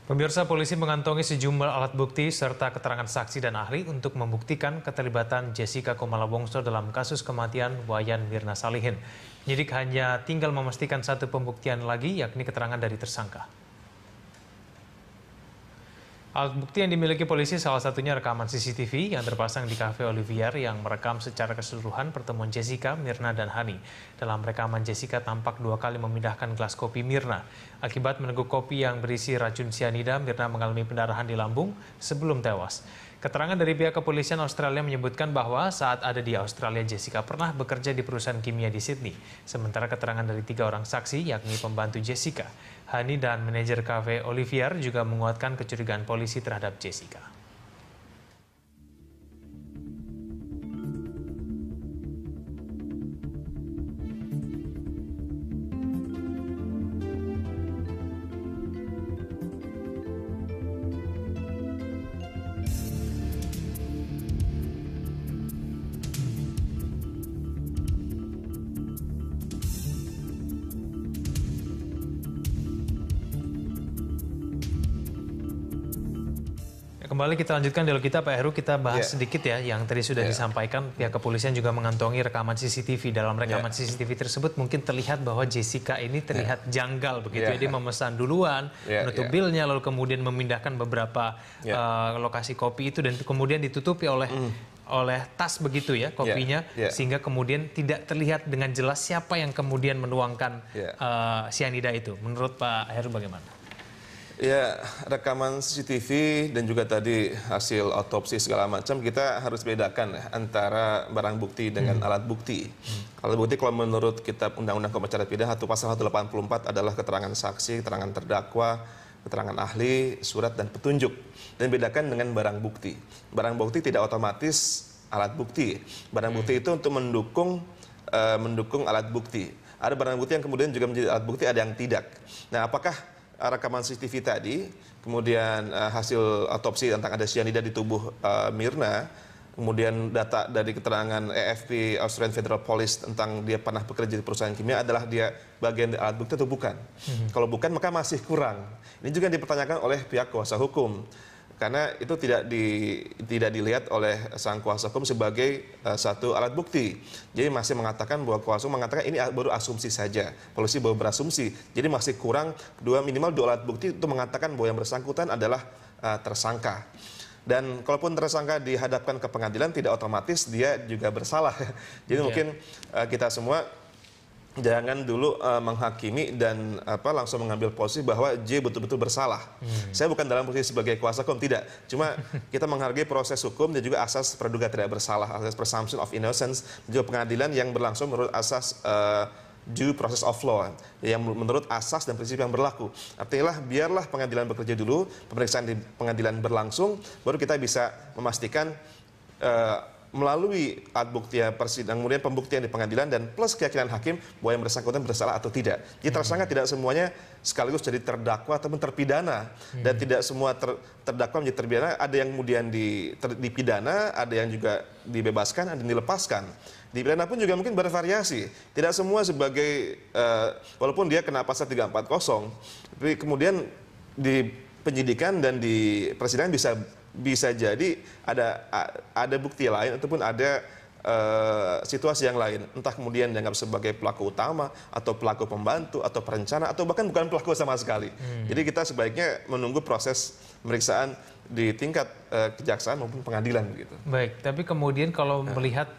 Pemirsa, polisi mengantongi sejumlah alat bukti serta keterangan saksi dan ahli untuk membuktikan keterlibatan Jessica Kumala Wongso dalam kasus kematian Wayan Mirna Salihin. Penyidik hanya tinggal memastikan satu pembuktian lagi, yakni keterangan dari tersangka. Alat bukti yang dimiliki polisi salah satunya rekaman CCTV yang terpasang di Cafe Olivier yang merekam secara keseluruhan pertemuan Jessica, Mirna, dan Hani. Dalam rekaman, Jessica tampak 2 kali memindahkan gelas kopi Mirna. Akibat meneguk kopi yang berisi racun sianida, Mirna mengalami pendarahan di lambung sebelum tewas. Keterangan dari pihak kepolisian Australia menyebutkan bahwa saat ada di Australia, Jessica pernah bekerja di perusahaan kimia di Sydney. Sementara keterangan dari 3 orang saksi, yakni pembantu Jessica, Hani, dan manajer Cafe Olivier juga menguatkan kecurigaan polisi terhadap Jessica. Kembali kita lanjutkan dialog kita, Pak Heru. Kita bahas sedikit ya, yang tadi sudah disampaikan. Pihak kepolisian juga mengantongi rekaman CCTV. Dalam rekaman CCTV tersebut mungkin terlihat bahwa Jessica ini terlihat janggal begitu ya. Dia memesan duluan, menutup bilnya, lalu kemudian memindahkan beberapa lokasi kopi itu dan kemudian ditutupi oleh tas begitu ya kopinya, sehingga kemudian tidak terlihat dengan jelas siapa yang kemudian menuangkan sianida itu. Menurut Pak Heru bagaimana? Ya, rekaman CCTV dan juga tadi hasil otopsi segala macam, kita harus bedakan antara barang bukti dengan alat bukti. Alat bukti kalau menurut Kitab Undang-Undang Hukum Acara Pidana atau Pasal 184 adalah keterangan saksi, keterangan terdakwa, keterangan ahli, surat, dan petunjuk. Dan bedakan dengan barang bukti. Barang bukti tidak otomatis alat bukti. Barang bukti itu untuk mendukung alat bukti. Ada barang bukti yang kemudian juga menjadi alat bukti, ada yang tidak. Nah, apakah rekaman CCTV tadi, kemudian hasil otopsi tentang ada sianida di tubuh Mirna, kemudian data dari keterangan AFP, Australian Federal Police, tentang dia pernah bekerja di perusahaan kimia adalah dia bagian dari alat bukti atau bukan? Kalau bukan, maka masih kurang. Ini juga dipertanyakan oleh pihak kuasa hukum. Karena itu tidak dilihat oleh sang kuasa hukum sebagai satu alat bukti. Jadi masih mengatakan bahwa kuasa hukum mengatakan ini baru asumsi saja. Polisi baru berasumsi. Jadi masih kurang minimal 2 alat bukti untuk mengatakan bahwa yang bersangkutan adalah tersangka. Dan kalaupun tersangka dihadapkan ke pengadilan, tidak otomatis dia juga bersalah. Jadi mungkin kita semua jangan dulu menghakimi dan langsung mengambil posisi bahwa J betul-betul bersalah. Saya bukan dalam posisi sebagai kuasa hukum, tidak. Cuma kita menghargai proses hukum dan juga asas praduga tidak bersalah, asas presumption of innocence, dan juga pengadilan yang berlangsung menurut asas due process of law, yang menurut asas dan prinsip yang berlaku. Artinya biarlah pengadilan bekerja dulu, pemeriksaan di pengadilan berlangsung, baru kita bisa memastikan melalui alat bukti persidangan, kemudian pembuktian di pengadilan, dan plus keyakinan hakim bahwa yang bersangkutan bersalah atau tidak. Jadi tersangka tidak semuanya sekaligus jadi terdakwa ataupun terpidana, dan tidak semua terdakwa menjadi terpidana. Ada yang kemudian dipidana, ada yang juga dibebaskan, ada yang dilepaskan. Dipidana pun juga mungkin bervariasi. Tidak semua sebagai walaupun dia kena pasal 340, tapi kemudian di penyidikan dan di persidangan bisa jadi ada bukti lain ataupun ada situasi yang lain, entah kemudian dianggap sebagai pelaku utama atau pelaku pembantu atau perencana atau bahkan bukan pelaku sama sekali. Jadi kita sebaiknya menunggu proses pemeriksaan di tingkat kejaksaan maupun pengadilan begitu. Baik, tapi kemudian kalau melihat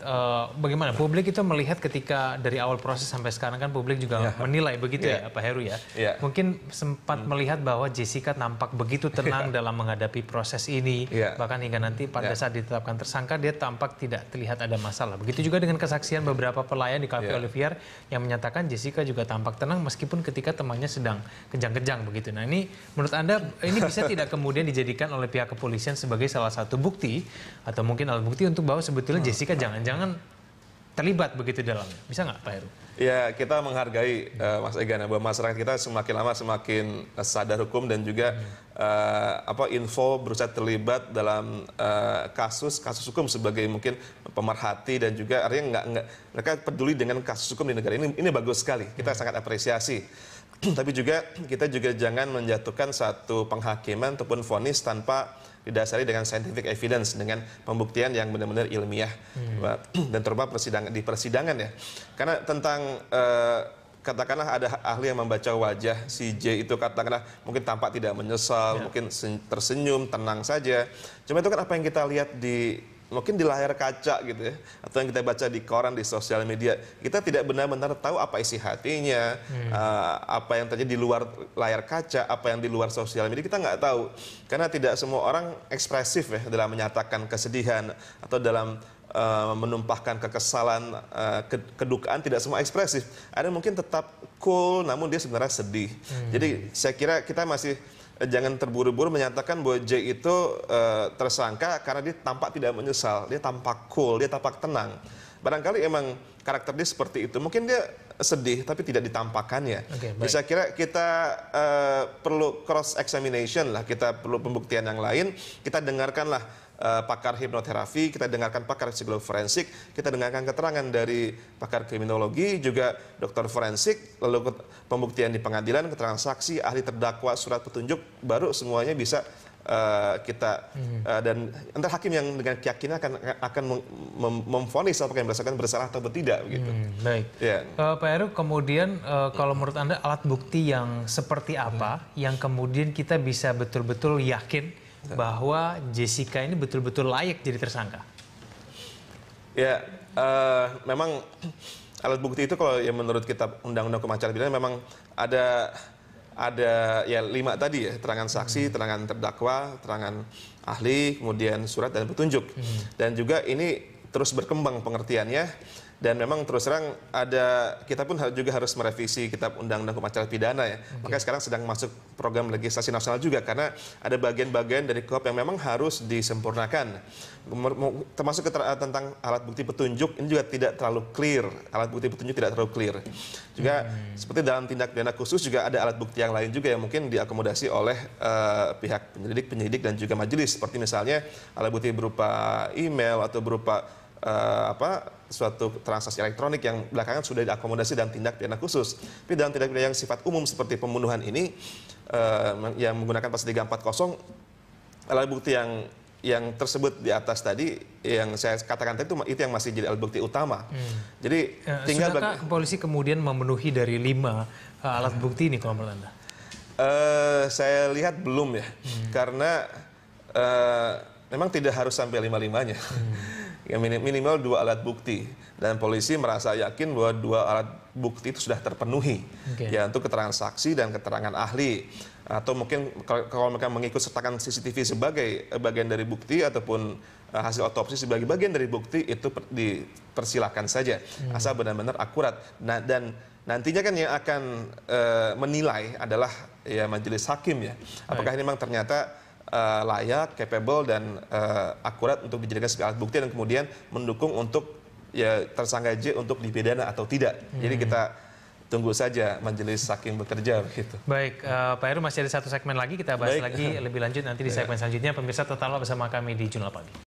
bagaimana publik itu melihat ketika dari awal proses sampai sekarang, kan publik juga menilai begitu ya Pak Heru ya. Mungkin sempat melihat bahwa Jessica nampak begitu tenang dalam menghadapi proses ini, bahkan hingga nanti pada saat ditetapkan tersangka dia tampak tidak terlihat ada masalah. Begitu juga dengan kesaksian beberapa pelayan di Cafe Olivier yang menyatakan Jessica juga tampak tenang meskipun ketika temannya sedang kejang-kejang begitu. Nah, ini menurut Anda ini bisa tidak kemudian dijadikan oleh pihak kepolisian sebagai salah satu bukti atau mungkin alat bukti untuk bahwa sebetulnya Jessica jangan-jangan terlibat begitu di dalamnya. Bisa nggak Pak Heru? Ya, kita menghargai Mas Egan bahwa masyarakat kita semakin lama semakin sadar hukum dan juga info berusaha terlibat dalam kasus hukum sebagai mungkin pemerhati dan juga artinya mereka peduli dengan kasus hukum di negara ini. Ini bagus sekali. Kita sangat apresiasi. Tapi juga kita juga jangan menjatuhkan satu penghakiman ataupun vonis tanpa didasari dengan scientific evidence, dengan pembuktian yang benar-benar ilmiah dan terutama di persidangan ya. Karena tentang katakanlah ada ahli yang membaca wajah si J itu katakanlah mungkin tampak tidak menyesal, mungkin tersenyum, tenang saja. Cuma itu kan apa yang kita lihat mungkin di layar kaca gitu ya, atau yang kita baca di koran, di sosial media. Kita tidak benar-benar tahu apa isi hatinya, apa yang terjadi di luar layar kaca, apa yang di luar sosial media, kita nggak tahu. Karena tidak semua orang ekspresif ya dalam menyatakan kesedihan atau dalam menumpahkan kekesalan, kedukaan, tidak semua ekspresif. Ada mungkin tetap cool, namun dia sebenarnya sedih. Jadi saya kira kita masih jangan terburu-buru menyatakan bahwa J itu tersangka karena dia tampak tidak menyesal, dia tampak cool, dia tampak tenang. Barangkali emang karakter dia seperti itu. Mungkin dia sedih tapi tidak ditampakkannya. Saya kira kita perlu cross examination lah, kita perlu pembuktian yang lain. Kita dengarkanlah pakar hipnoterapi, kita dengarkan pakar psikologi forensik, kita dengarkan keterangan dari pakar kriminologi, juga dokter forensik, lalu pembuktian di pengadilan, keterangan saksi, ahli terdakwa, surat petunjuk, baru semuanya bisa kita dan antara hakim yang dengan keyakinan akan memvonis apakah yang berdasarkan bersalah atau tidak begitu. Baik. Ya. Pak Heru, kemudian kalau menurut Anda alat bukti yang seperti apa yang kemudian kita bisa betul-betul yakin bahwa Jessica ini betul-betul layak jadi tersangka? Ya, memang alat bukti itu kalau yang menurut kitab Undang-Undang Hukum Acara Pidana memang ada ya 5 tadi ya, keterangan saksi, keterangan terdakwa, keterangan ahli, kemudian surat dan petunjuk. Dan juga ini terus berkembang pengertiannya. Dan memang terus terang kita pun juga harus merevisi kitab Undang-Undang Hukum Acara Pidana ya. Makanya sekarang sedang masuk program legislasi nasional juga karena ada bagian-bagian dari KUHP yang memang harus disempurnakan. Termasuk tentang alat bukti petunjuk ini juga tidak terlalu clear. Alat bukti petunjuk tidak terlalu clear. Juga seperti dalam tindak pidana khusus juga ada alat bukti yang lain juga yang mungkin diakomodasi oleh pihak penyidik dan juga majelis. Seperti misalnya alat bukti berupa email atau berupa suatu transaksi elektronik yang belakangan sudah diakomodasi dalam tindak pidana khusus. Tapi dalam tindak pidana yang sifat umum seperti pembunuhan ini yang menggunakan pasal 340, alat bukti yang tersebut di atas tadi yang saya katakan tadi itu yang masih jadi alat bukti utama. Jadi tinggal sudahkah polisi kemudian memenuhi dari 5 alat bukti ini kalau menurut Anda? Saya lihat belum ya, karena memang tidak harus sampai 5-5-nya. Ya, minimal 2 alat bukti dan polisi merasa yakin bahwa 2 alat bukti itu sudah terpenuhi ya untuk keterangan saksi dan keterangan ahli atau mungkin kalau mereka mengikut sertakan CCTV sebagai bagian dari bukti ataupun hasil otopsi sebagai bagian dari bukti itu dipersilakan saja asal benar-benar akurat. Dan nantinya kan yang akan menilai adalah ya majelis hakim ya apakah ini memang ternyata layak, capable dan akurat untuk dijadikan sebagai alat bukti dan kemudian mendukung untuk ya tersangka J untuk dipidana atau tidak. Jadi kita tunggu saja majelis hakim bekerja begitu. Baik, Pak Heru masih ada 1 segmen lagi, kita bahas lagi lebih lanjut nanti di segmen selanjutnya. Pemirsa tetaplah bersama kami di Jurnal Pagi.